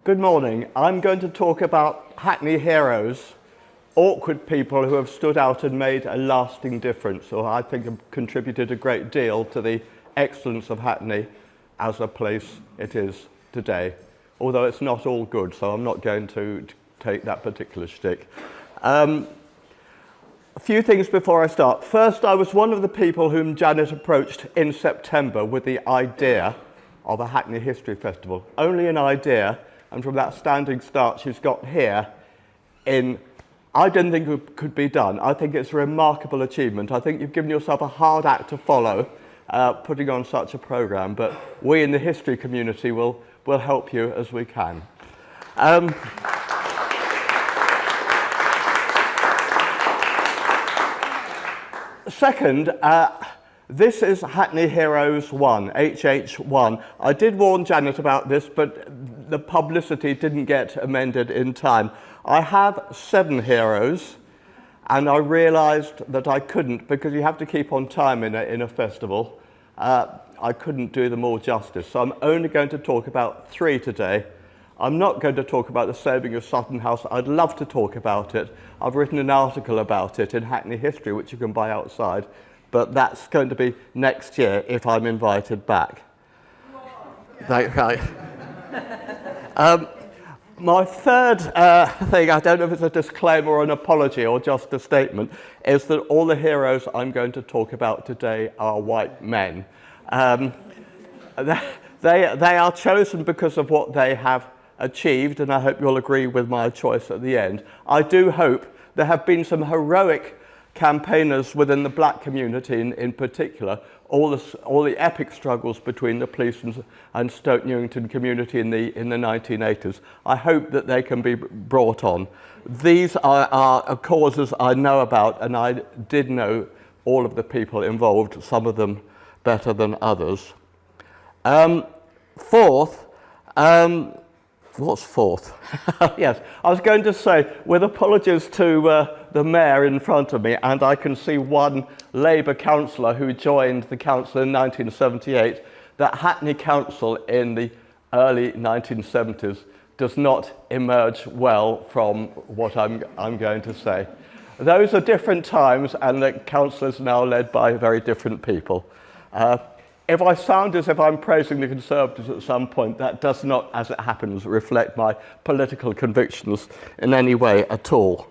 Good morning. I'm going to talk about Hackney Heroes, awkward people who have stood out and made a lasting difference, or I think have contributed a great deal to the excellence of Hackney as a place it is today. Although it's not all good, so I'm not going to take that particular shtick. A few things before I start. First, I was one of the people whom Janet approached in September with the idea of a Hackney History Festival. Only an idea. And from that standing start she's got here I didn't think it could be done. I think it's a remarkable achievement. I think you've given yourself a hard act to follow, putting on such a programme, but we in the history community will help you as we can. Second, this is Hackney Heroes 1, HH1. I did warn Janet about this, but the publicity didn't get amended in time. I have 7 heroes, and I realised that I couldn't, because you have to keep on time in a festival. I couldn't do them all justice, so I'm only going to talk about 3 today. I'm not going to talk about the saving of Sutton House. I'd love to talk about it. I've written an article about it in Hackney History, which you can buy outside. But that's going to be next year if I'm invited back. Right. My third thing, I don't know if it's a disclaimer or an apology or just a statement, is that all the heroes I'm going to talk about today are white men. They are chosen because of what they have achieved, and I hope you'll agree with my choice at the end. I do hope there have been some heroic campaigners within the black community in particular, all the epic struggles between the police and Stoke Newington community in the 1980s. I hope that they can be brought on. These are causes I know about, and I did know all of the people involved, some of them better than others. Fourth, what's fourth? Yes, I was going to say, with apologies to the mayor in front of me, and I can see one Labour councillor who joined the council in 1978, that Hackney Council in the early 1970s does not emerge well from what I'm going to say. Those are different times, and the council is now led by very different people. If I sound as if I'm praising the Conservatives at some point, that does not, as it happens, reflect my political convictions in any way at all.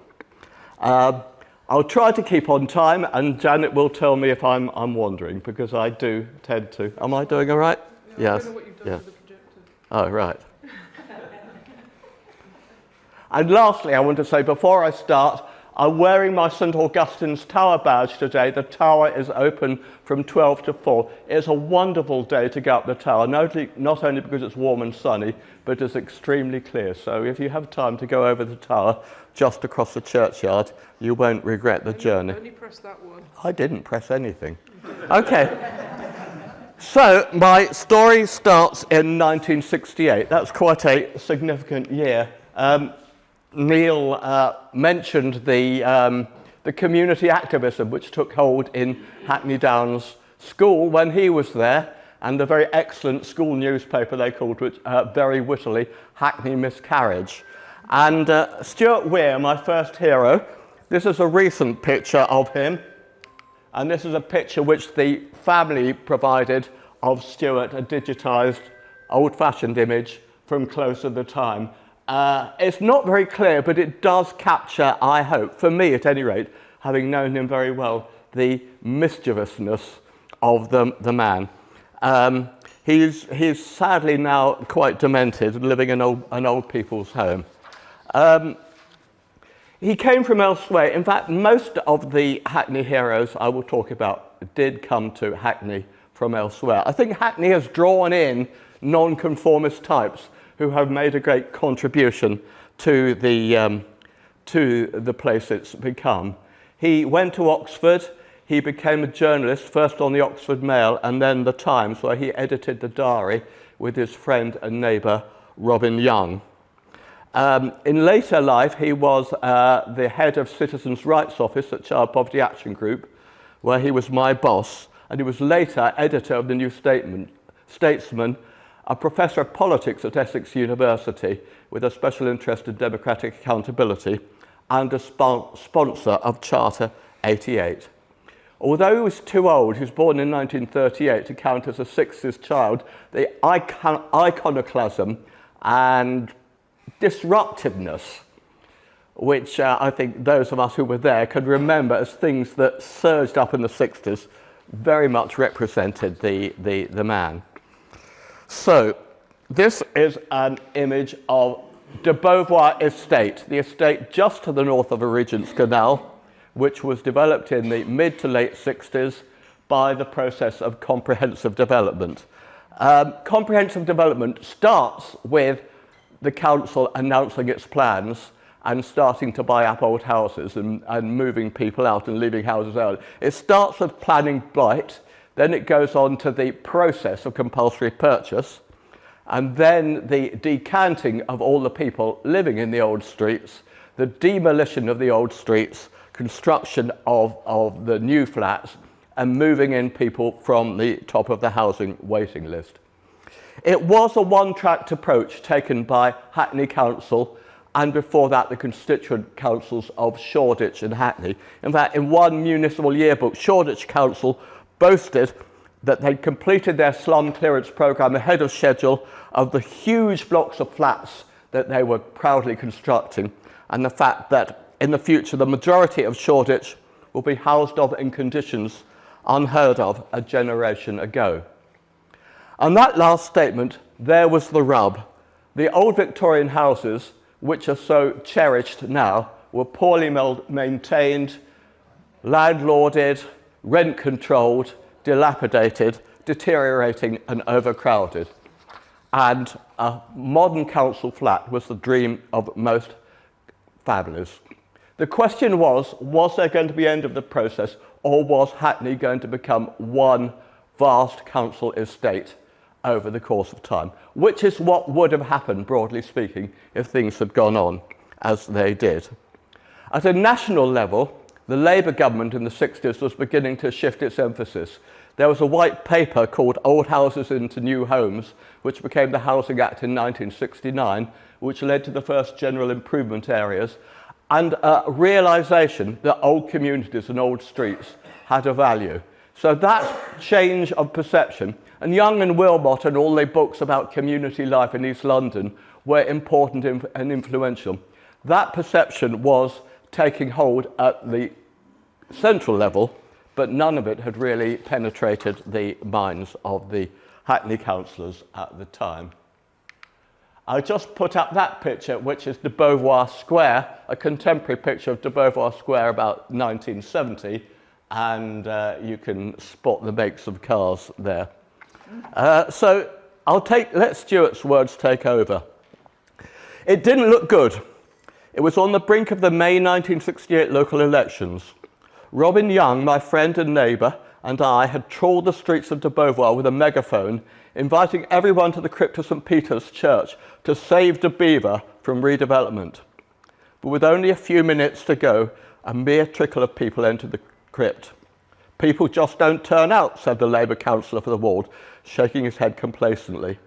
I'll try to keep on time, and Janet will tell me if I'm wandering, because I do tend to. Am I doing all right? Yeah, yes. I don't know what you've done with the projector. Oh, right. And lastly, I want to say, before I start, I'm wearing my St Augustine's Tower badge today. The tower is open from 12 to 4. It's a wonderful day to go up the tower, not only because it's warm and sunny, but it's extremely clear. So if you have time to go over the tower just across the churchyard, you won't regret the journey. Only press that one. I didn't press anything. Okay. So my story starts in 1968. That's quite a significant year. Neil mentioned the community activism which took hold in Hackney Downs School when he was there, and the very excellent school newspaper they called, which very wittily, Hackney Miscarriage. And Stuart Weir, my first hero, this is a recent picture of him, and this is a picture which the family provided of Stuart, a digitised, old-fashioned image from close at the time. It's not very clear, but it does capture, I hope, for me at any rate, having known him very well, the mischievousness of the man. He's sadly now quite demented and living in an old people's home. He came from elsewhere. In fact, most of the Hackney heroes I will talk about did come to Hackney from elsewhere. I think Hackney has drawn in non-conformist types who have made a great contribution to the place it's become. He went to Oxford. He became a journalist, first on the Oxford Mail and then the Times, where he edited the diary with his friend and neighbour, Robin Young. In later life, he was the head of Citizens' Rights Office at Child Poverty Action Group, where he was my boss, and he was later editor of the New Statesman, a professor of politics at Essex University with a special interest in democratic accountability, and a sponsor of Charter 88. Although he was too old, he was born in 1938 to count as a 60s child, the iconoclasm and disruptiveness, which I think those of us who were there could remember as things that surged up in the 60s, very much represented the man. So this is an image of de Beauvoir Estate, the estate just to the north of the Regent's Canal, which was developed in the mid to late 60s by the process of comprehensive development. Comprehensive development starts with the council announcing its plans and starting to buy up old houses and moving people out and leaving houses out. It starts with planning blight, then it goes on to the process of compulsory purchase, and then the decanting of all the people living in the old streets, the demolition of the old streets, construction of the new flats, and moving in people from the top of the housing waiting list. It was a one-tracked approach taken by Hackney Council, and before that the constituent councils of Shoreditch and Hackney. In fact, in one municipal yearbook, Shoreditch Council boasted that they'd completed their slum clearance programme ahead of schedule of the huge blocks of flats that they were proudly constructing, and the fact that in the future the majority of Shoreditch will be housed in conditions unheard of a generation ago. On that last statement, there was the rub. The old Victorian houses, which are so cherished now, were poorly maintained, landlorded, rent-controlled, dilapidated, deteriorating and overcrowded. And a modern council flat was the dream of most families. The question was there going to be end of the process, or was Hackney going to become one vast council estate over the course of time? Which is what would have happened, broadly speaking, if things had gone on as they did. At a national level, the Labour government in the 60s was beginning to shift its emphasis. There was a white paper called Old Houses into New Homes, which became the Housing Act in 1969, which led to the first general improvement areas, and a realisation that old communities and old streets had a value. So that change of perception, and Young and Wilmot and all their books about community life in East London were important and influential. That perception was taking hold at the central level, but none of it had really penetrated the minds of the Hackney councillors at the time. I just put up that picture, which is de Beauvoir Square, a contemporary picture of de Beauvoir Square about 1970, and you can spot the makes of cars there. So let Stuart's words take over. It didn't look good. It was on the brink of the May 1968 local elections. Robin Young, my friend and neighbour, and I had trawled the streets of de Beauvoir with a megaphone, inviting everyone to the crypt of St Peter's Church to save de Beaver from redevelopment. But with only a few minutes to go, a mere trickle of people entered the crypt. People just don't turn out, said the Labour councillor for the ward, shaking his head complacently.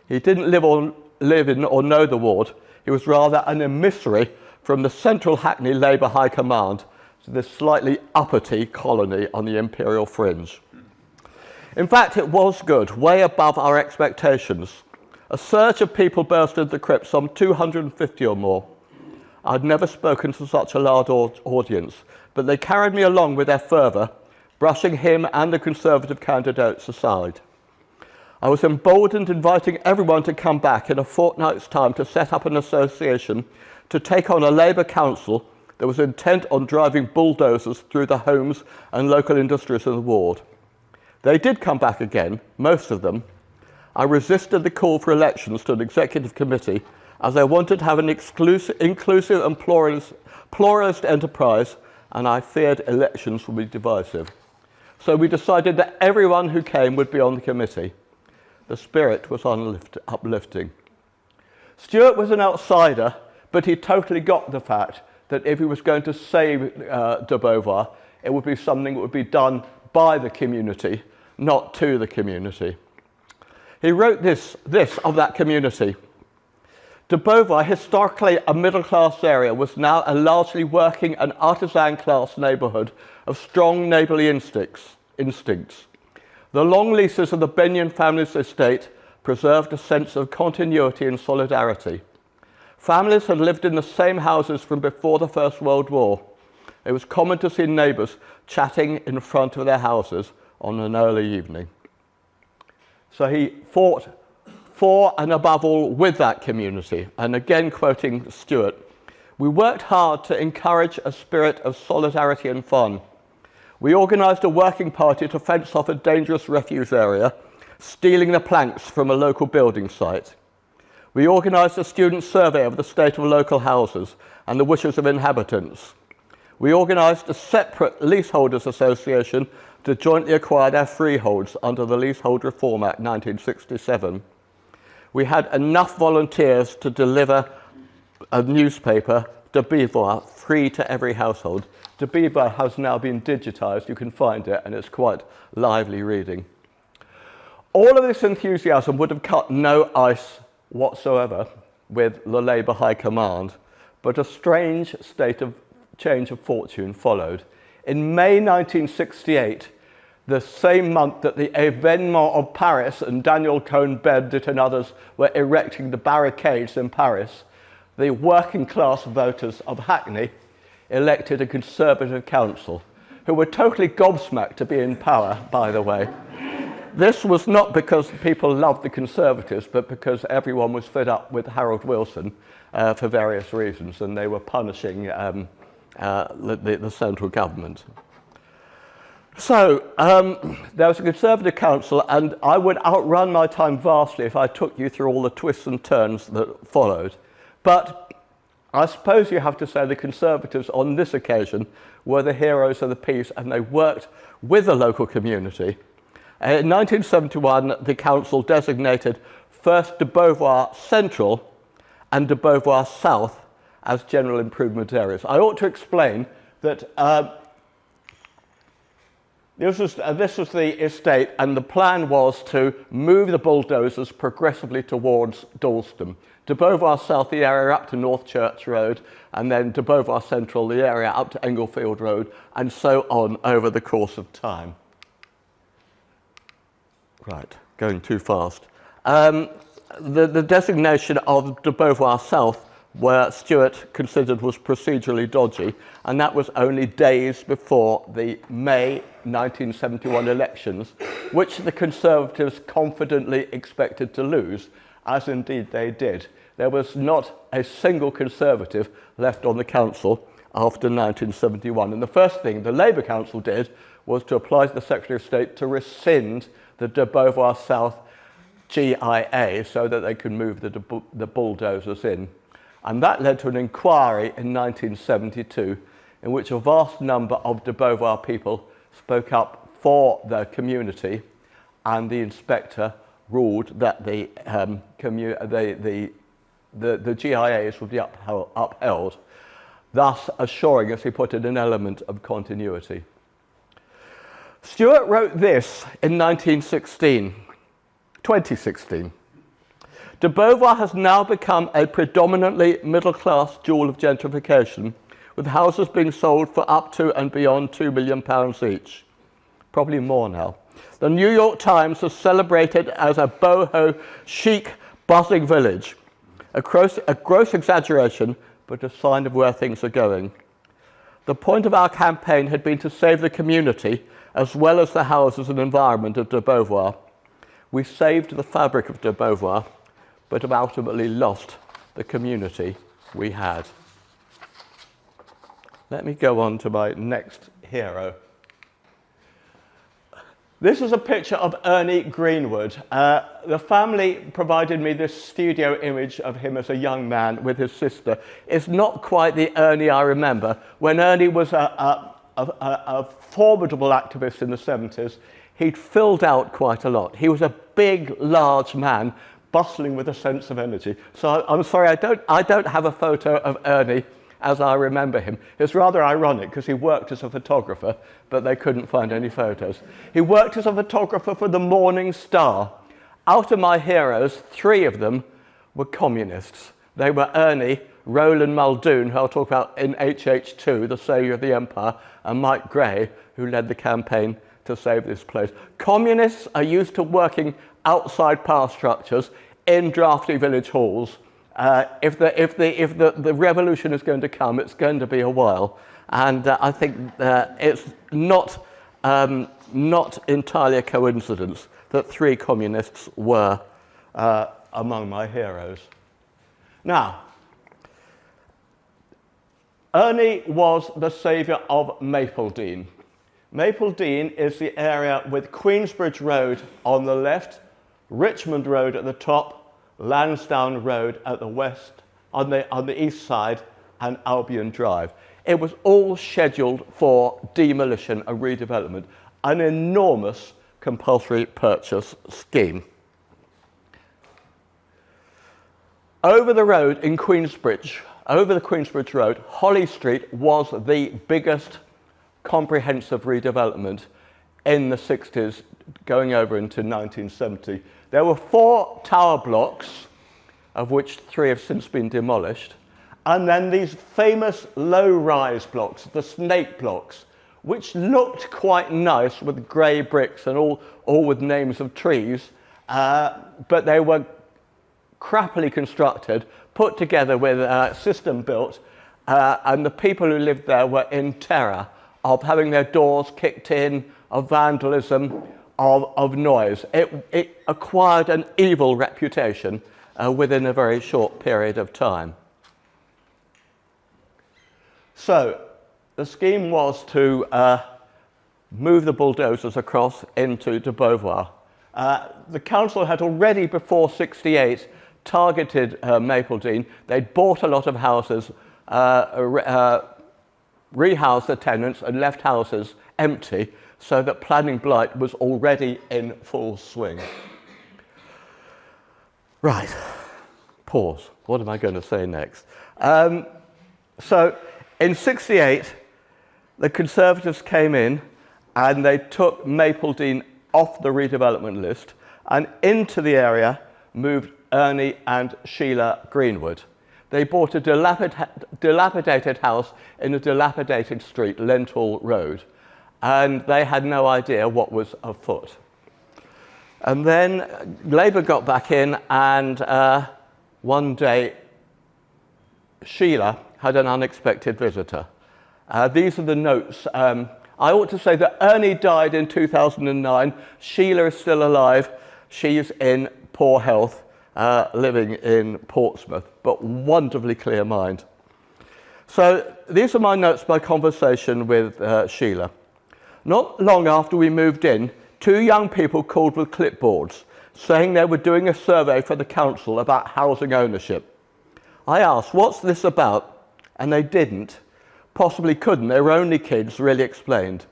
He didn't live in or know the ward. He was rather an emissary from the central Hackney Labour High Command to this slightly uppity colony on the imperial fringe. In fact, it was good, way above our expectations. A surge of people burst into the crypt, some 250 or more. I'd never spoken to such a large audience, but they carried me along with their fervour, brushing him and the Conservative candidates aside. I was emboldened, inviting everyone to come back in a fortnight's time to set up an association to take on a Labour council that was intent on driving bulldozers through the homes and local industries in the ward. They did come back again, most of them. I resisted the call for elections to an executive committee as I wanted to have an inclusive and pluralist enterprise, and I feared elections would be divisive. So we decided that everyone who came would be on the committee. The spirit was uplifting. Stuart was an outsider, but he totally got the fact that if he was going to save de Beauvoir, it would be something that would be done by the community, not to the community. He wrote this of that community. De Beauvoir, historically a middle-class area, was now a largely working and artisan-class neighbourhood of strong neighbourly instincts. The long leases of the Benyon family's estate preserved a sense of continuity and solidarity. Families had lived in the same houses from before the First World War. It was common to see neighbours chatting in front of their houses on an early evening. So he fought for and above all with that community. And again, quoting Stuart, "We worked hard to encourage a spirit of solidarity and fun. We organised a working party to fence off a dangerous refuse area, stealing the planks from a local building site. We organised a student survey of the state of local houses and the wishes of inhabitants. We organised a separate leaseholders association to jointly acquire their freeholds under the Leasehold Reform Act 1967. We had enough volunteers to deliver a newspaper, De Beauvoir, free to every household." De Beauvoir has now been digitised. You can find it, and it's quite lively reading. All of this enthusiasm would have cut no ice whatsoever with the Labour High Command, but a strange state of change of fortune followed. In May 1968, the same month that the Événement of Paris and Daniel Cohn-Bendit and others were erecting the barricades in Paris, the working class voters of Hackney elected a Conservative council, who were totally gobsmacked to be in power, by the way. This was not because people loved the Conservatives, but because everyone was fed up with Harold Wilson for various reasons, and they were punishing the central government. So there was a Conservative council, and I would outrun my time vastly if I took you through all the twists and turns that followed. But I suppose you have to say the Conservatives on this occasion were the heroes of the piece, and they worked with the local community. In 1971, the council designated first De Beauvoir Central and De Beauvoir South as general improvement areas. I ought to explain that this was the estate, and the plan was to move the bulldozers progressively towards Dalston. De Beauvoir South, the area up to North Church Road, and then De Beauvoir Central, the area up to Englefield Road, and so on over the course of time. Right, going too fast. The designation of De Beauvoir South, where Stuart considered was procedurally dodgy, and that was only days before the May 1971 elections, which the Conservatives confidently expected to lose, as indeed they did. There was not a single Conservative left on the council after 1971. And the first thing the Labour Council did was to apply to the Secretary of State to rescind the De Beauvoir South GIA so that they could move the bulldozers in. And that led to an inquiry in 1972 in which a vast number of De Beauvoir people spoke up for their community, and the inspector ruled that the GIAs would be upheld, thus assuring, as he put it, an element of continuity. Stuart wrote this in 2016. De Beauvoir has now become a predominantly middle-class jewel of gentrification, with houses being sold for up to and beyond £2 million each. Probably more now. The New York Times has celebrated as a boho, chic, buzzing village. A gross exaggeration, but a sign of where things are going. The point of our campaign had been to save the community, as well as the houses and environment of De Beauvoir. We saved the fabric of De Beauvoir, but have ultimately lost the community we had. Let me go on to my next hero. This is a picture of Ernie Greenwood. The family provided me this studio image of him as a young man with his sister. It's not quite the Ernie I remember. When Ernie was a formidable activist in the 70s, he'd filled out quite a lot. He was a big, large man, bustling with a sense of energy. So I'm sorry, I don't have a photo of Ernie as I remember him. It's rather ironic because he worked as a photographer, but they couldn't find any photos. He worked as a photographer for the Morning Star. Out of my heroes, 3 of them were communists. They were Ernie, Roland Muldoon, who I'll talk about in HH2, the saviour of the Empire, and Mike Gray, who led the campaign to save this place. Communists are used to working outside power structures in drafty village halls. If the revolution is going to come, it's going to be a while. And I think it's not entirely a coincidence that 3 communists were among my heroes. Now, Ernie was the saviour of Mapledene. Mapledene is the area with Queensbridge Road on the left, Richmond Road at the top, Lansdowne Road at the west, on the east side, and Albion Drive. It was all scheduled for demolition and redevelopment, an enormous compulsory purchase scheme. Over the road in Queensbridge, over the Queensbridge Road, Holly Street was the biggest comprehensive redevelopment in the 60s, going over into 1970. There were 4 tower blocks, of which 3 have since been demolished, and then these famous low-rise blocks, the snake blocks, which looked quite nice with grey bricks and all with names of trees, but they were crappily constructed, put together with a system built, and the people who lived there were in terror of having their doors kicked in, of vandalism, of noise. It acquired an evil reputation within a very short period of time. So the scheme was to move the bulldozers across into Beauvoir. The council had already, before '68, targeted Mapledene. They'd bought a lot of houses, rehoused the tenants and left houses empty, so that planning blight was already in full swing. Right, pause. What am I going to say next? So in '68, the Conservatives came in and they took Mapledene off the redevelopment list, and into the area moved Ernie and Sheila Greenwood. They bought a dilapidated house in a dilapidated street, Lenthall Road, and they had no idea what was afoot. And then Labour got back in, and one day Sheila had an unexpected visitor. These are the notes. I ought to say that Ernie died in 2009. Sheila is still alive. She's in poor health, living in Portsmouth, but wonderfully clear mind. So these are my notes by conversation with Sheila. Not long after we moved in, 2 young people called with clipboards, saying they were doing a survey for the council about housing ownership. I asked, what's this about? And they didn't. Possibly couldn't. They were only kids, really explained.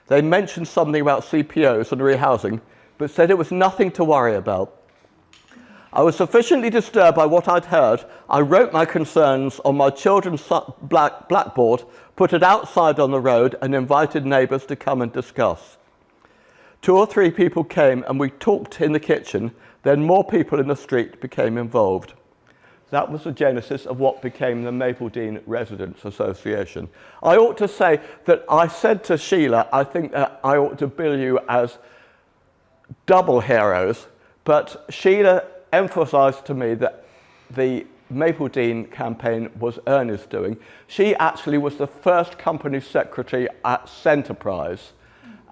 They mentioned something about CPOs and rehousing, but said it was nothing to worry about. I was sufficiently disturbed by what I'd heard. I wrote my concerns on my children's blackboard, put it outside on the road, and invited neighbours to come and discuss. 2 or 3 people came and we talked in the kitchen. Then more people in the street became involved. That was the genesis of what became the Mapledene Residents Association. I ought to say that I said to Sheila, I think that I ought to bill you as double heroes, but Sheila emphasised to me that the Mapledene campaign was Ernie's doing. She actually was the first company secretary at Centerprise,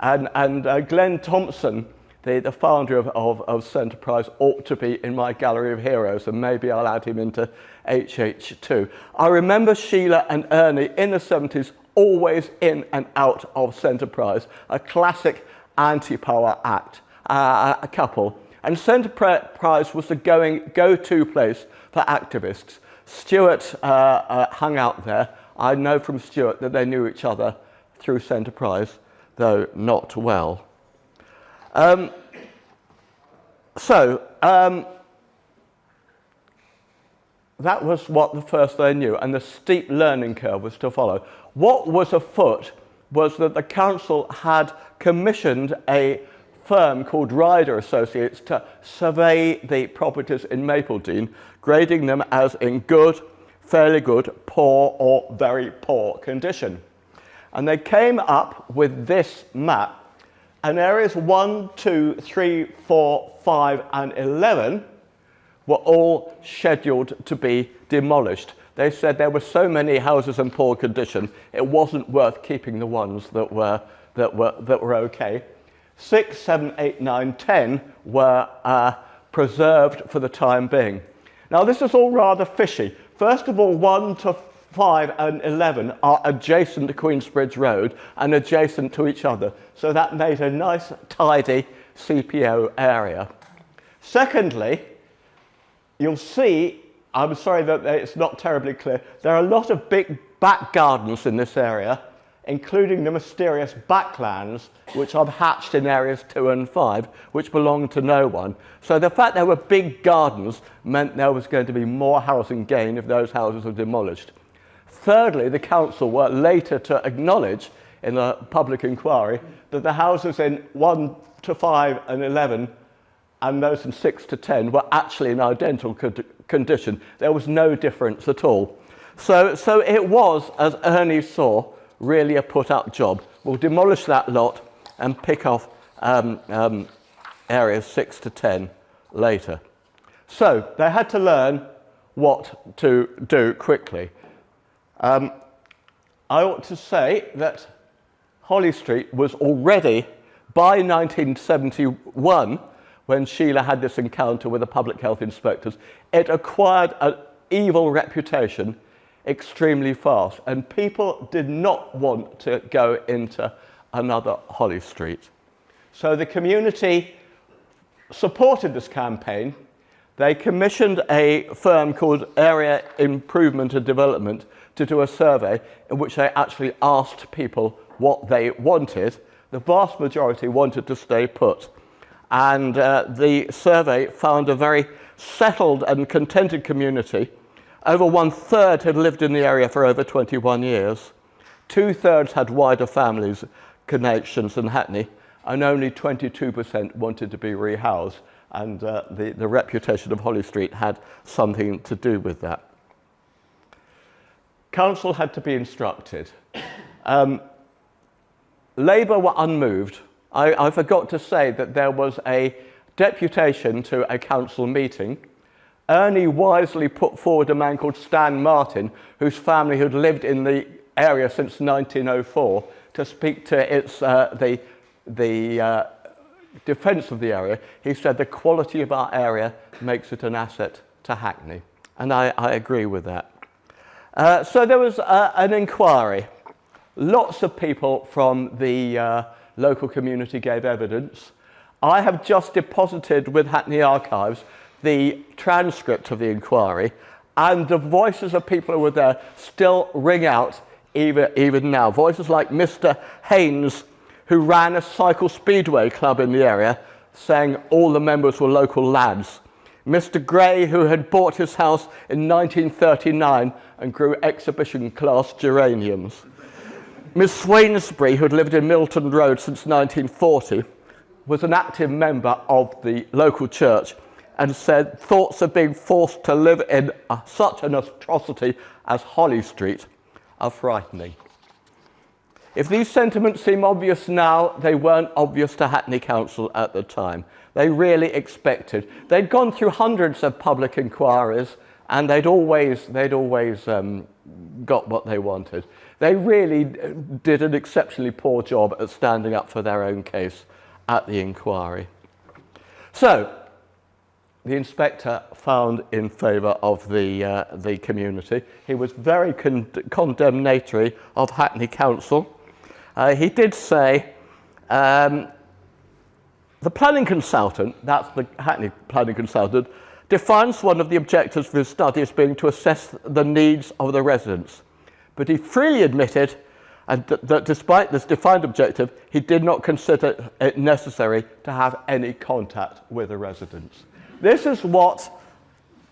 and Glenn Thompson, the founder of Centerprise, ought to be in my gallery of heroes, and maybe I'll add him into HH2. I remember Sheila and Ernie in the 70s always in and out of Centerprise, a classic anti-power act, a couple. And Centerprise was the go-to place for activists. Stuart hung out there. I know from Stuart that they knew each other through Centerprise, though not well. that was what the first they knew, and the steep learning curve was to follow. What was afoot was that the council had commissioned a firm called Ryder Associates to survey the properties in Mapledene, grading them as in good, fairly good, poor or very poor condition. And they came up with this map, and areas 1, 2, 3, 4, 5 and 11 were all scheduled to be demolished. They said there were so many houses in poor condition, it wasn't worth keeping the ones that were okay. 6, 7, 8, 9, 10 were preserved for the time being. Now this is all rather fishy. First of all, 1 to 5 and 11 are adjacent to Queensbridge Road and adjacent to each other. So that made a nice, tidy CPO area. Secondly, you'll see, I'm sorry that it's not terribly clear, there are a lot of big back gardens in this area, including the mysterious backlands, which I've hatched in areas 2 and 5, which belong to no one. So the fact there were big gardens meant there was going to be more housing gain if those houses were demolished. Thirdly, the council were later to acknowledge in a public inquiry that the houses in 1 to 5 and 11 and those in 6 to 10 were actually in identical condition. There was no difference at all. So it was, as Ernie saw, really a put-up job. We'll demolish that lot and pick off areas 6 to 10 later. So they had to learn what to do quickly. I ought to say that Holly Street was already, by 1971, when Sheila had this encounter with the public health inspectors, it acquired an evil reputation extremely fast, and people did not want to go into another Holly Street. So the community supported this campaign. They commissioned a firm called Area Improvement and Development to do a survey in which they actually asked people what they wanted. The vast majority wanted to stay put. And the survey found a very settled and contented community. Over 1/3 had lived in the area for over 21 years. 2/3 had wider families connections in Hackney, and only 22% wanted to be rehoused. And the reputation of Holly Street had something to do with that. Council had to be instructed. Labour were unmoved. I forgot to say that there was a deputation to a council meeting. Ernie wisely put forward a man called Stan Martin, whose family had lived in the area since 1904, to speak to its the defence of the area. He said the quality of our area makes it an asset to Hackney, and I agree with that. So there was an inquiry. Lots of people from the local community gave evidence. I have just deposited with Hackney Archives the transcript of the inquiry, and the voices of people who were there still ring out even now. Voices like Mr. Haynes, who ran a cycle speedway club in the area, saying all the members were local lads. Mr. Gray, who had bought his house in 1939 and grew exhibition class geraniums. Miss Swainsbury, who had lived in Milton Road since 1940, was an active member of the local church and said thoughts of being forced to live in such an atrocity as Holly Street are frightening. If these sentiments seem obvious now, they weren't obvious to Hackney Council at the time. They really expected. They'd gone through hundreds of public inquiries, and they'd always got what they wanted. They really did an exceptionally poor job at standing up for their own case at the inquiry. So, the inspector found in favour of the community. He was very condemnatory of Hackney Council. He did say, the planning consultant, that's the Hackney planning consultant, defines one of the objectives of his study as being to assess the needs of the residents. But he freely admitted that despite this defined objective, he did not consider it necessary to have any contact with the residents. This is what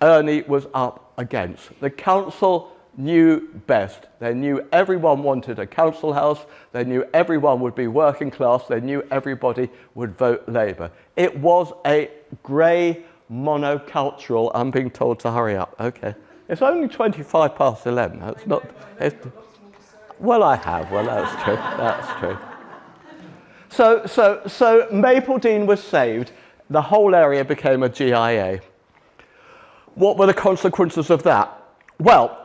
Ernie was up against. The council knew best. They knew everyone wanted a council house. They knew everyone would be working class. They knew everybody would vote Labour. It was a grey monocultural. I'm being told to hurry up. Okay. It's only 11. It's not. Well, I have. Well, that's true. That's true. So Mapledene was saved. The whole area became a GIA. What were the consequences of that? Well,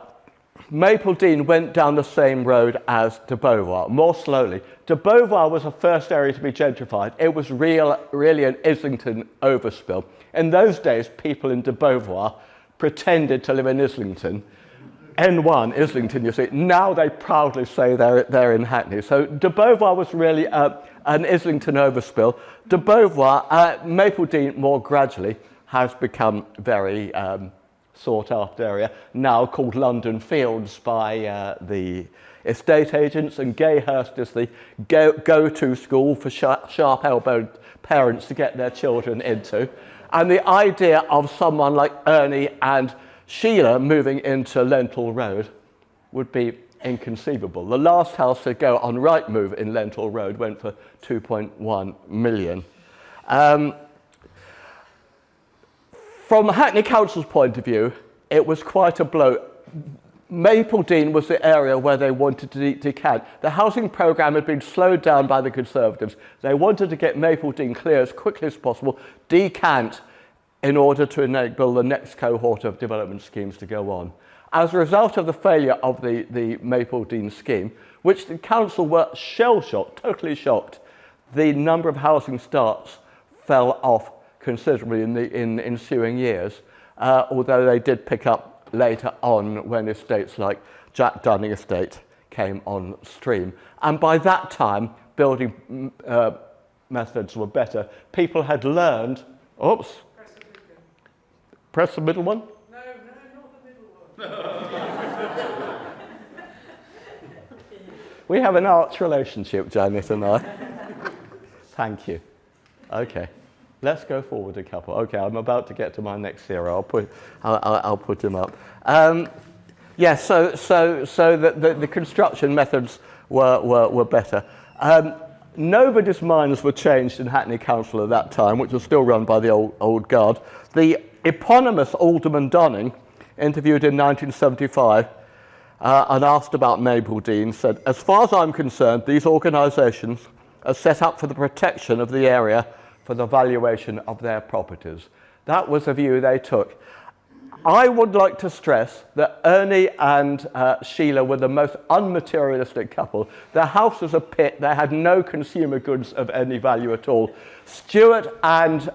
Mapledene went down the same road as de Beauvoir, more slowly. De Beauvoir was the first area to be gentrified. It was really an Islington overspill. In those days, people in de Beauvoir pretended to live in Islington. N1, Islington, you see. Now they proudly say they're in Hackney. So de Beauvoir was really an Islington overspill. De Beauvoir, Mapledene more gradually has become very sought-after area, now called London Fields by the estate agents, and Gayhurst is the go-to school for sharp-elbowed parents to get their children into. And the idea of someone like Ernie and Sheila moving into Lentil Road would be inconceivable. The last house to go on Rightmove in Lentil Road went for 2.1 million. From Hackney Council's point of view, it was quite a blow. Mapledene was the area where they wanted to decant. The housing programme had been slowed down by the Conservatives. They wanted to get Mapledene clear as quickly as possible, decant, in order to enable the next cohort of development schemes to go on. As a result of the failure of the Mapledene scheme, which the council were shell-shocked, totally shocked, the number of housing starts fell off considerably in the ensuing years, although they did pick up later on when estates like Jack Dunning Estate came on stream. And by that time, building methods were better. People had learned, oops, press the middle one? No, not the middle one. We have an arch relationship, Janet and I. Thank you. Okay. Let's go forward a couple. Okay, I'm about to get to my next hero. I'll put him up. Yes, so the construction methods were better. Nobody's minds were changed in Hackney Council at that time, which was still run by the old guard. The eponymous Alderman Donning, interviewed in 1975 and asked about Mapledene, said, "As far as I'm concerned, these organisations are set up for the protection of the area for the valuation of their properties." That was the view they took. I would like to stress that Ernie and Sheila were the most unmaterialistic couple. Their house was a pit. They had no consumer goods of any value at all. Stuart and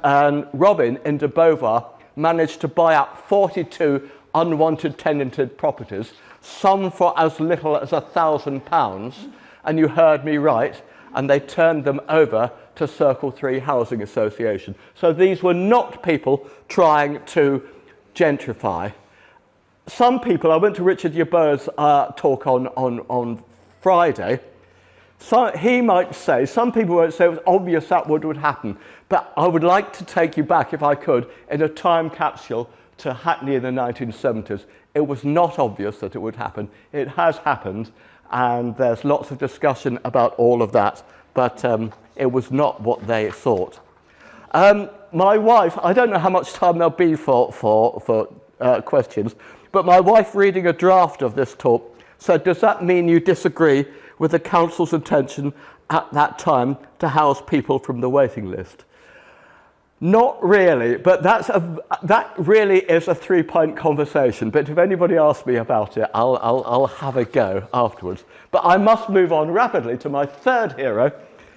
Robin in de Beauvoir managed to buy up 42 unwanted tenanted properties, some for as little as £1,000, and you heard me right, and they turned them over to Circle 3 Housing Association. So these were not people trying to gentrify. Some people, I went to Richard Yeboah's talk on Friday, so he might say, some people won't say it was obvious that would happen, but I would like to take you back, if I could, in a time capsule to Hackney in the 1970s. It was not obvious that it would happen. It has happened, and there's lots of discussion about all of that, but it was not what they thought. My wife, I don't know how much time there'll be for questions, but my wife, reading a draft of this talk, said, "Does that mean you disagree with the council's intention at that time to house people from the waiting list?" Not really, but that really is a three-point conversation. But if anybody asks me about it, I'll have a go afterwards. But I must move on rapidly to my third hero,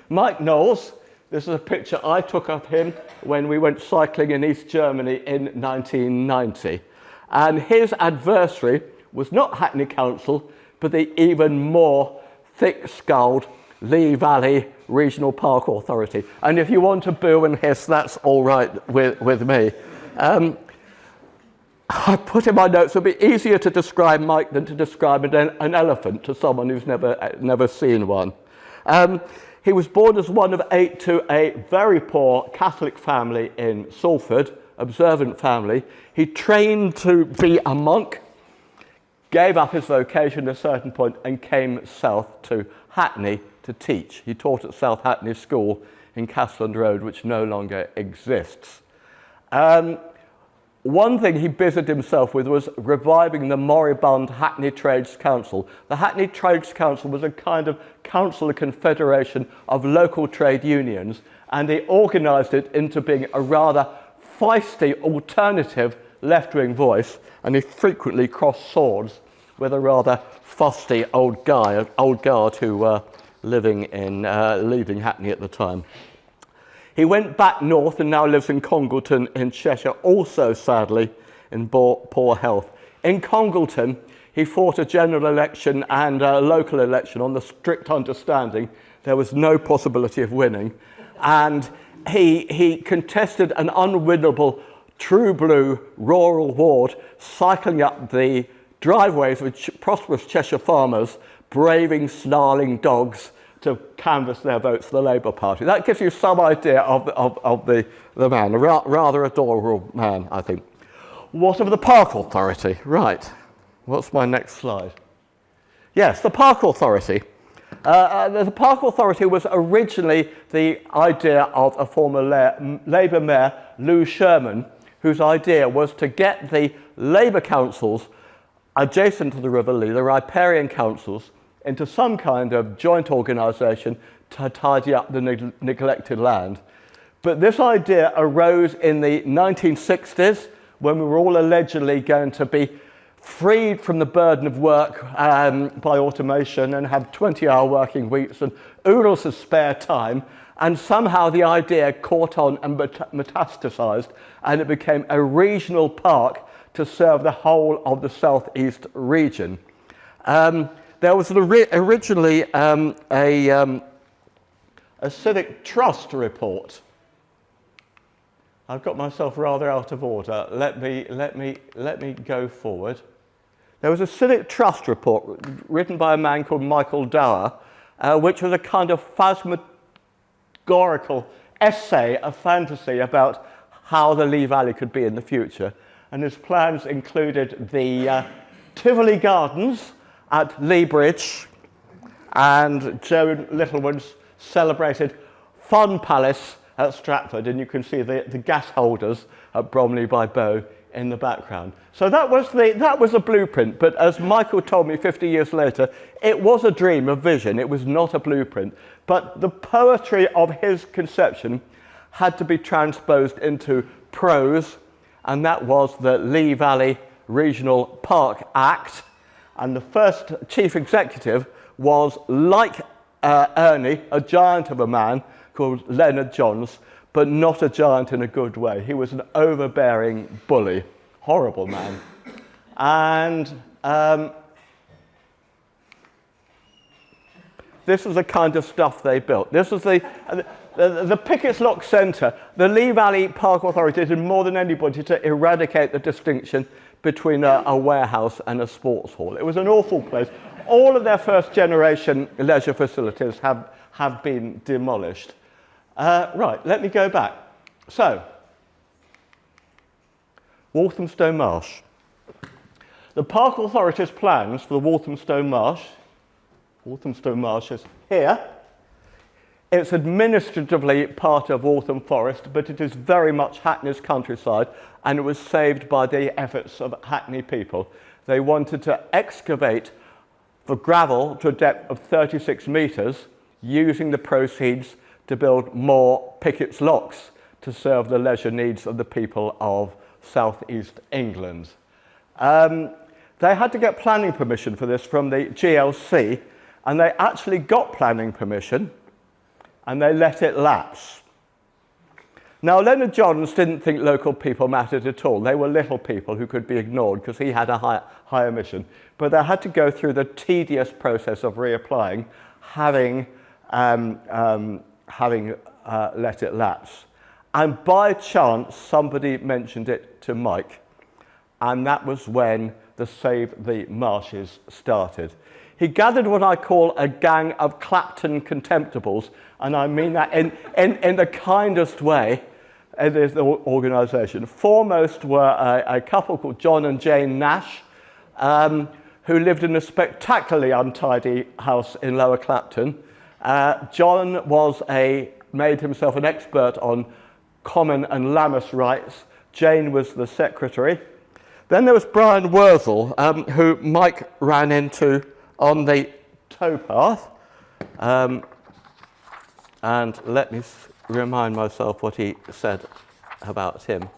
Mike Knowles. This is a picture I took of him when we went cycling in East Germany in 1990. And his adversary was not Hackney Council, but the even more thick-skulled Lee Valley Regional Park Authority. And if you want to boo and hiss, that's all right with me. I put in my notes, it would be easier to describe Mike than to describe an elephant to someone who's never seen one. He was born as one of 8 to a very poor Catholic family in Salford, observant family. He trained to be a monk, gave up his vocation at a certain point and came south to Hackney to teach. He taught at South Hackney School in Castleland Road, which no longer exists. One thing he busied himself with was reviving the moribund Hackney Trades Council. The Hackney Trades Council was a kind of council, a confederation of local trade unions, and he organised it into being a rather feisty, alternative left-wing voice, and he frequently crossed swords with a rather fusty old guard who were leaving Hackney at the time. He went back north and now lives in Congleton in Cheshire, also sadly in poor health. In Congleton, he fought a general election and a local election on the strict understanding there was no possibility of winning. And he contested an unwinnable true blue rural ward, cycling up the driveways of prosperous Cheshire farmers, braving snarling dogs to canvass their votes for the Labour Party. That gives you some idea of the man, a rather adorable man, I think. What of the Park Authority? Right, what's my next slide? Yes, the Park Authority. The Park Authority was originally the idea of a former Labour Mayor, Lou Sherman, whose idea was to get the Labour councils adjacent to the River Lee, the riparian councils, into some kind of joint organisation to tidy up the neglected land. But this idea arose in the 1960s when we were all allegedly going to be freed from the burden of work by automation and have 20-hour working weeks and oodles of spare time. And somehow the idea caught on and metastasised, and it became a regional park to serve the whole of the southeast region. There was originally a civic trust report. I've got myself rather out of order. Let me go forward. There was a civic trust report written by a man called Michael Dower, which was a kind of phantasmagorical essay, a fantasy about how the Lee Valley could be in the future. And his plans included the Tivoli Gardens at Lee Bridge and Joe Littlewood's celebrated Fun Palace at Stratford, and you can see the gas holders at Bromley by Bow in the background. So that was a blueprint, but as Michael told me 50 years later, it was a dream, a vision, it was not a blueprint. But the poetry of his conception had to be transposed into prose, and that was the Lee Valley Regional Park Act. And the first chief executive was, like Ernie, a giant of a man called Leonard Johns, but not a giant in a good way. He was an overbearing bully, horrible man. And this is the kind of stuff they built. This was the Pickett's Lock Centre. The Lee Valley Park Authority did more than anybody to eradicate the distinction between a warehouse and a sports hall. It was an awful place. All of their first generation leisure facilities have been demolished. Right, let me go back. So, Walthamstow Marsh. The Park Authority's plans for the Walthamstow Marsh is here. It's administratively part of Waltham Forest, but it is very much Hackney's countryside, and it was saved by the efforts of Hackney people. They wanted to excavate for gravel to a depth of 36 metres, using the proceeds to build more Pickett's Locks to serve the leisure needs of the people of southeast England. They had to get planning permission for this from the GLC, and they actually got planning permission, and they let it lapse. Now, Leonard Johns didn't think local people mattered at all. They were little people who could be ignored because he had a higher mission. But they had to go through the tedious process of reapplying, having let it lapse. And by chance, somebody mentioned it to Mike, and that was when the Save the Marshes started. He gathered what I call a gang of Clapton contemptibles, and I mean that in the kindest way. in this organisation. Foremost were a couple called John and Jane Nash, who lived in a spectacularly untidy house in Lower Clapton. John made himself an expert on common and Lammas rights. Jane was the secretary. Then there was Brian Wurzel, who Mike ran into on the towpath. And let me remind myself what he said about him.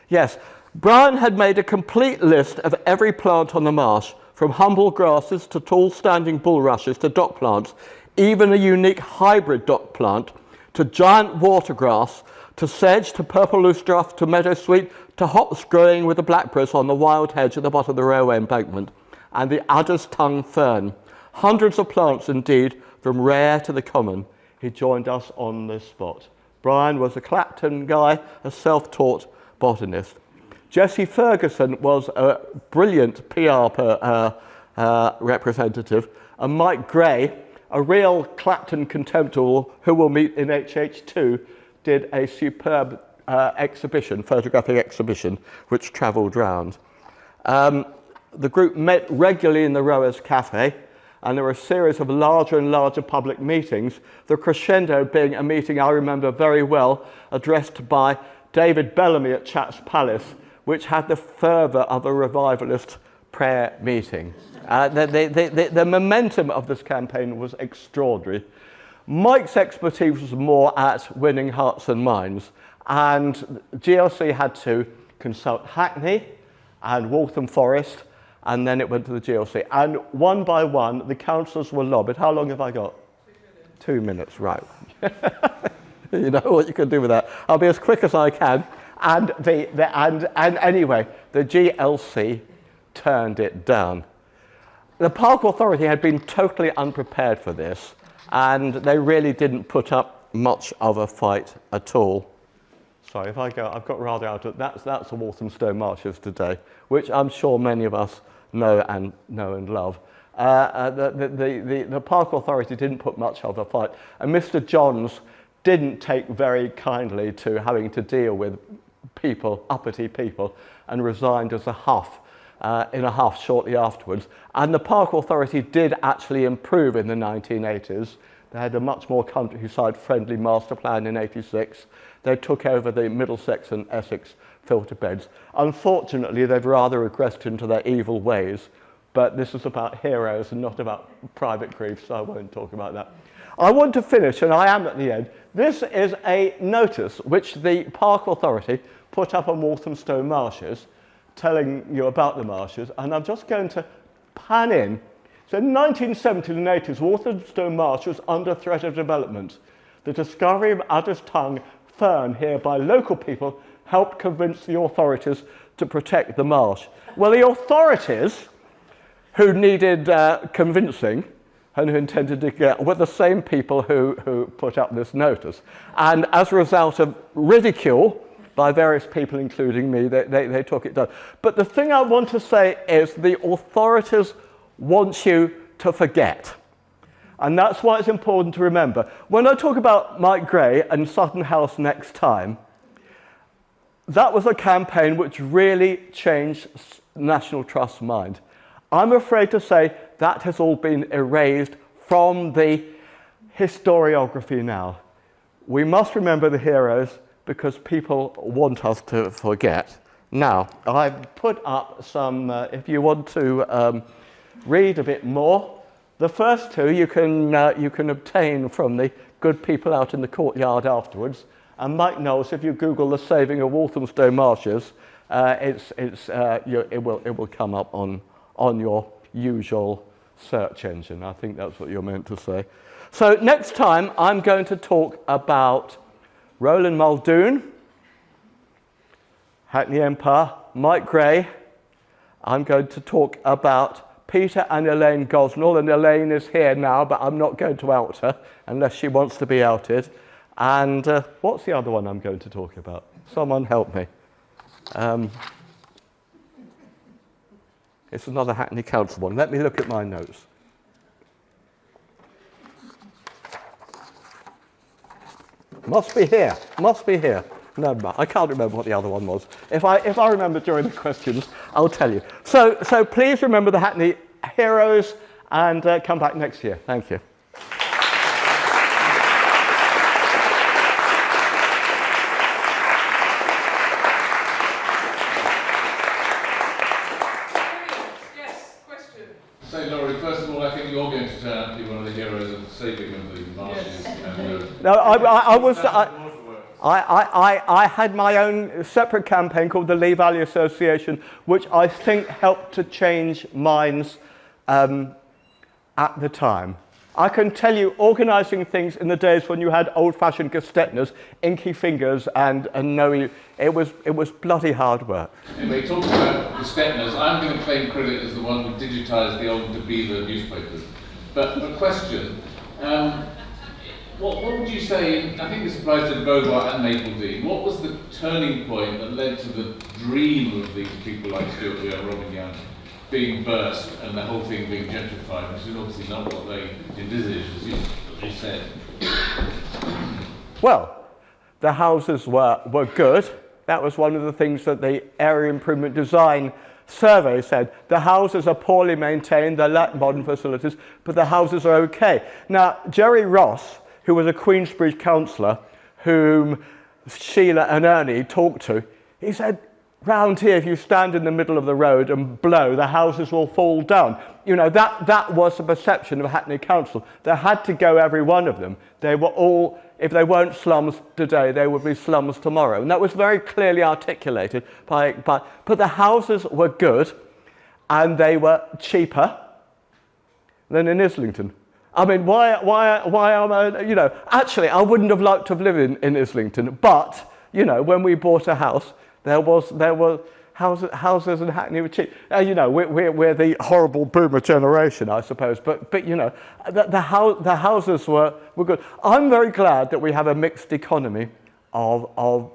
Yes, Brian had made a complete list of every plant on the marsh, from humble grasses to tall standing bulrushes to dock plants, even a unique hybrid dock plant, to giant watergrass, to sedge, to purple loosestruff, to meadowsweet, to hops growing with the blackberries on the wild hedge at the bottom of the railway embankment, and the adder's tongue fern. Hundreds of plants indeed, from rare to the common. He joined us on the spot. Brian was a Clapton guy, a self-taught botanist. Jesse Ferguson was a brilliant PR representative, and Mike Gray, a real Clapton contemporary who we'll meet in HH2, did a superb photographic exhibition, which travelled round. The group met regularly in the Rowers Cafe, and there were a series of larger and larger public meetings, the crescendo being a meeting I remember very well, addressed by David Bellamy at Chaps Palace, which had the fervour of a revivalist prayer meeting. The momentum of this campaign was extraordinary. Mike's expertise was more at winning hearts and minds, and GLC had to consult Hackney and Waltham Forest, and then it went to the GLC. And one by one, the councillors were lobbied. How long have I got? 2 minutes, right. You know what you can do with that. I'll be as quick as I can. And anyway, the GLC turned it down. The Park Authority had been totally unprepared for this, and they really didn't put up much of a fight at all. Sorry, if I go, I've got rather out of that's the Walthamstow Marshes today, which I'm sure many of us know and love. The Park Authority didn't put much of a fight, and Mr. Johns didn't take very kindly to having to deal with people, uppity people, and resigned as a huff in a huff shortly afterwards. And the Park Authority did actually improve in the 1980s. They had a much more countryside-friendly master plan in '86. They took over the Middlesex and Essex filter beds. Unfortunately, they've rather regressed into their evil ways, but this is about heroes and not about private grief, so I won't talk about that. I want to finish, and I am at the end. This is a notice which the Park Authority put up on Walthamstow Marshes, telling you about the marshes, and I'm just going to pan in. So in 1970s and 80s, Walthamstow Marsh was under threat of development. The discovery of adder's tongue fern here by local people helped convince the authorities to protect the marsh. Well, the authorities, who needed convincing, and who intended to get, were the same people who put up this notice. And as a result of ridicule by various people, including me, they took it down. But the thing I want to say is the authorities want you to forget. And that's why it's important to remember. When I talk about Mike Gray and Sutton House next time, that was a campaign which really changed National Trust's mind. I'm afraid to say that has all been erased from the historiography now. We must remember the heroes because people want us to forget. Now, I've put up some, if you want to read a bit more, the first two you can obtain from the good people out in the courtyard afterwards. And Mike knows if you Google the saving of Walthamstow Marshes, it will come up on your usual search engine. I think that's what you're meant to say. So next time I'm going to talk about Roland Muldoon, Hackney Empire, Mike Gray. I'm going to talk about Peter and Elaine Gosnell, and Elaine is here now, but I'm not going to out her unless she wants to be outed. And what's the other one I'm going to talk about? Someone help me. It's another Hackney Council one. Let me look at my notes. Must be here. Must be here. No, I can't remember what the other one was. If I remember during the questions, I'll tell you. So please remember the Hackney Heroes and come back next year. Thank you. Yes, question. So, Laurie, first of all, I think you're going to turn out to be one of the heroes of the saving of the marshes. Yes. And, No, I had my own separate campaign called the Lee Valley Association, which I think helped to change minds at the time. I can tell you, organising things in the days when you had old-fashioned gestetners, inky fingers, and no, it was bloody hard work. anyway, talking about the Stetners, I'm going to claim credit as the one who digitised the old De Beaver newspapers. But a question, what would you say, I think this applies to Beauvoir and Mapledene, what was the turning point that led to the dream of these people like Stuart Weir and Robin Young being burst and the whole thing being gentrified, which is obviously not what they envisaged, as you said? Well, the houses were good. That was one of the things that the Area Improvement Design Survey said. The houses are poorly maintained, they lack modern facilities, but the houses are okay. Now, Jerry Ross, who was a Queensbridge councillor, whom Sheila and Ernie talked to, he said, round here, if you stand in the middle of the road and blow, the houses will fall down. You know, that was the perception of Hackney Council. There had to go every one of them. They were all, if they weren't slums today, they would be slums tomorrow. And that was very clearly articulated but the houses were good and they were cheaper than in Islington. I mean, why am I, you know, actually, I wouldn't have liked to have lived in Islington, but, you know, when we bought a house, there were houses in Hackney were cheap. You know, we're the horrible boomer generation, I suppose. But you know, the houses were good. I'm very glad that we have a mixed economy of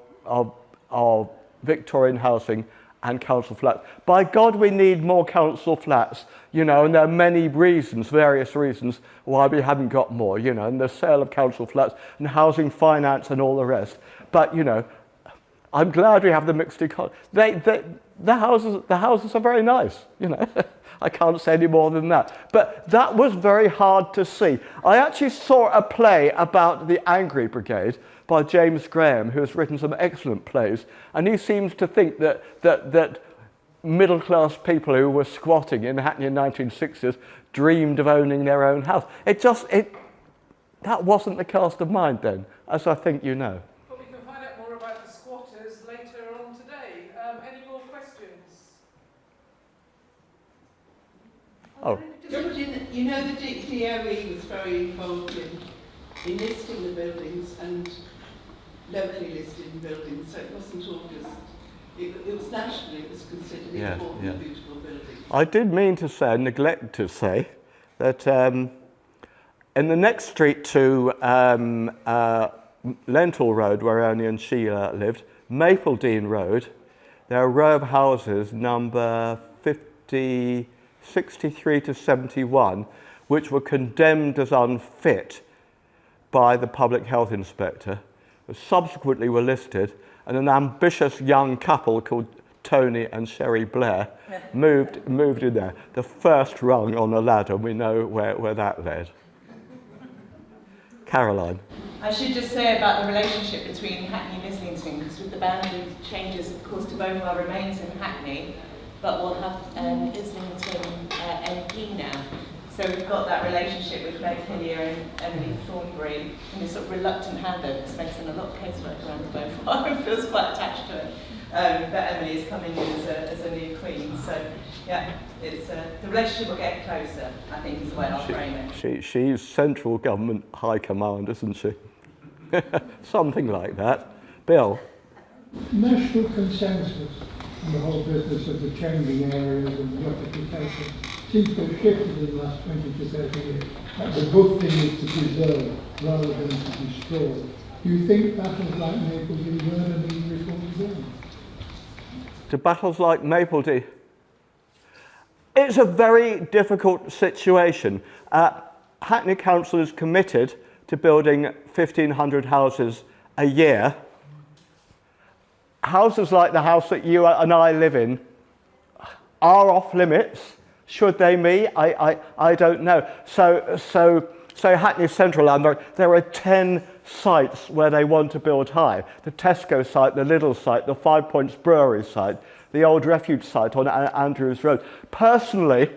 Victorian housing and council flats. By God, we need more council flats. You know, and there are many reasons, various reasons, why we haven't got more. You know, and the sale of council flats and housing finance and all the rest. But you know, I'm glad we have the mixed economy. The houses are very nice, you know. I can't say any more than that. But that was very hard to see. I actually saw a play about the Angry Brigade by James Graham, who has written some excellent plays, and he seems to think that middle-class people who were squatting in Hackney in the 1960s dreamed of owning their own house. That wasn't the cast of mind then, as I think you know. Oh. You know, the DOE was very involved in listing the buildings and locally listing buildings, so it wasn't all just, it was nationally, it was considered important and beautiful buildings. I did mean to say, neglect to say, that in the next street to Lentil Road, where Ernie and Sheila lived, Mapledene Road, there are a row of houses, number 63 to 71, which were condemned as unfit by the public health inspector, subsequently were listed, and an ambitious young couple called Tony and Sherry Blair moved in there. The first rung on the ladder, we know where that led. Caroline. I should just say about the relationship between Hackney and Islington, because with the boundary changes, of course, Beauvoir remains in Hackney, but we'll have Islington MP now. So we've got that relationship with Meg Hillier and Emily Thornbury, and this sort of reluctant handover, because Meg's done a lot of casework around the Beauvoir and feels quite attached to it. But Emily is coming in as a new queen. So yeah, it's the relationship will get closer, I think is the way I'll frame it. She's central government high command, isn't she? Something like that. Bill? National consensus on the whole business of the changing areas and the occupication seems to have shifted in the last 20 to 30 years. That the good thing is to preserve rather than to destroy. Do you think battles like Mapledene were being reformed then? To battles like Mapledene? It's a very difficult situation. Hackney Council is committed to building 1,500 houses a year. houses like the house that you and I live in are off limits. Should they be? I don't know. So Hackney Central Land, there are 10 sites where they want to build high. The Tesco site, the Lidl site, the Five Points Brewery site, the old refuge site on Andrews Road. Personally,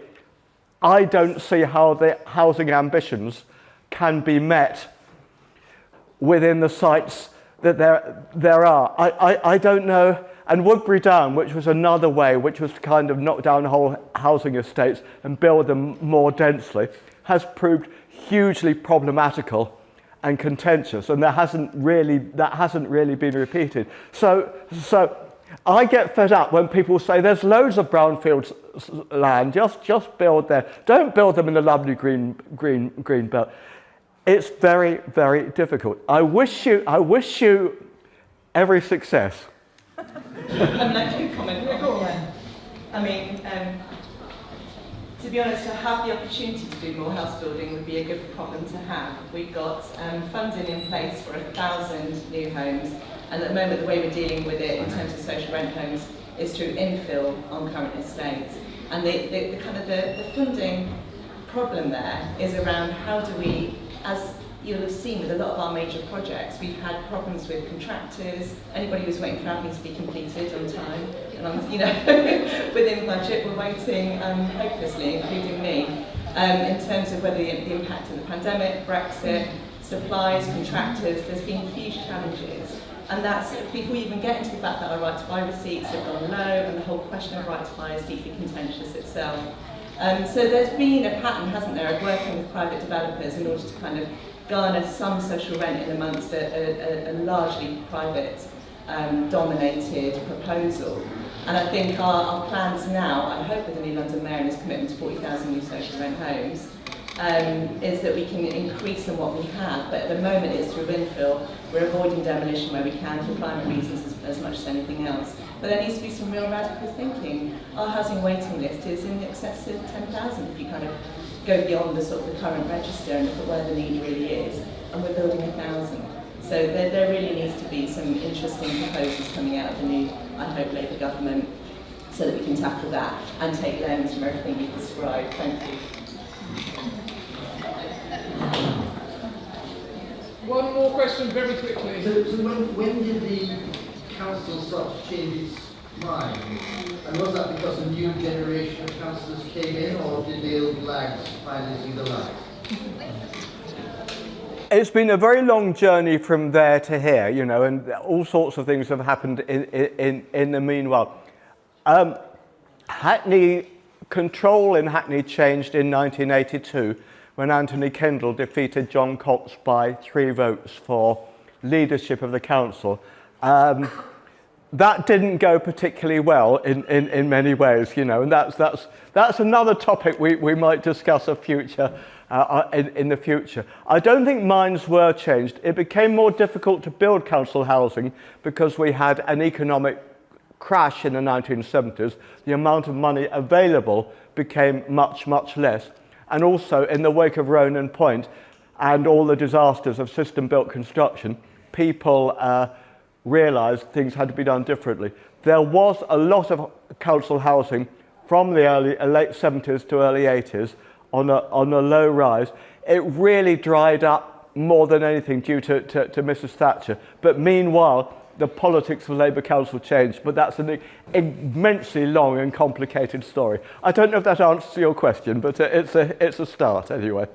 I don't see how the housing ambitions can be met within the sites that there are. I don't know. And Woodbury Down, which was another way, which was to kind of knock down whole housing estates and build them more densely, has proved hugely problematical and contentious, and that hasn't really been repeated. So I get fed up when people say there's loads of brownfield land, just build there. Don't build them in the lovely green belt. It's very, very difficult. I wish you every success. I'd like to comment. Yeah. I mean, to be honest, to have the opportunity to do more house building would be a good problem to have. We've got funding in place for 1,000 new homes, and at the moment the way we're dealing with it in terms of social rent homes is through infill on current estates. And the funding problem there is around how do we, as you'll have seen with a lot of our major projects, we've had problems with contractors. Anybody who's waiting for admin to be completed on time, and within budget, we're waiting hopelessly, including me, in terms of whether the impact of the pandemic, Brexit, supplies, contractors. There's been huge challenges, and that's before you even get into the fact that our right to buy receipts have gone low, and the whole question of right to buy is deeply contentious itself. So there's been a pattern, hasn't there, of working with private developers in order to kind of garner some social rent in amongst a largely private dominated proposal. And I think our plans now, I hope with the new London Mayor and his commitment to 40,000 new social rent homes, is that we can increase on what we have, but at the moment it's through infill. We're avoiding demolition where we can for climate reasons as much as anything else. But there needs to be some real radical thinking. Our housing waiting list is in excess of 10,000 if you kind of go beyond the sort of the current register and look at where the need really is, and we're building 1,000. So there really needs to be some interesting proposals coming out of the new, I hope, Labour government, so that we can tackle that and take lens from everything you've described. Thank you. One more question very quickly. So when did the council start to change its mind? And was that because a new generation of councillors came in, or did the old lags finally see the light? It's been a very long journey from there to here, and all sorts of things have happened in the meanwhile. Hackney control in Hackney changed in 1982 when Anthony Kendall defeated John Cox by 3 votes for leadership of the council. That didn't go particularly well in many ways, and that's another topic we might discuss in the future. I don't think minds were changed. It became more difficult to build council housing because we had an economic crash in the 1970s. The amount of money available became much, much less. And also, in the wake of Ronan Point and all the disasters of system-built construction, people realised things had to be done differently. There was a lot of council housing from the late 70s to early 80s on a low rise. It really dried up more than anything due to Mrs. Thatcher. But meanwhile, the politics of Labour Council changed, but that's an immensely long and complicated story. I don't know if that answers your question, but it's a start anyway.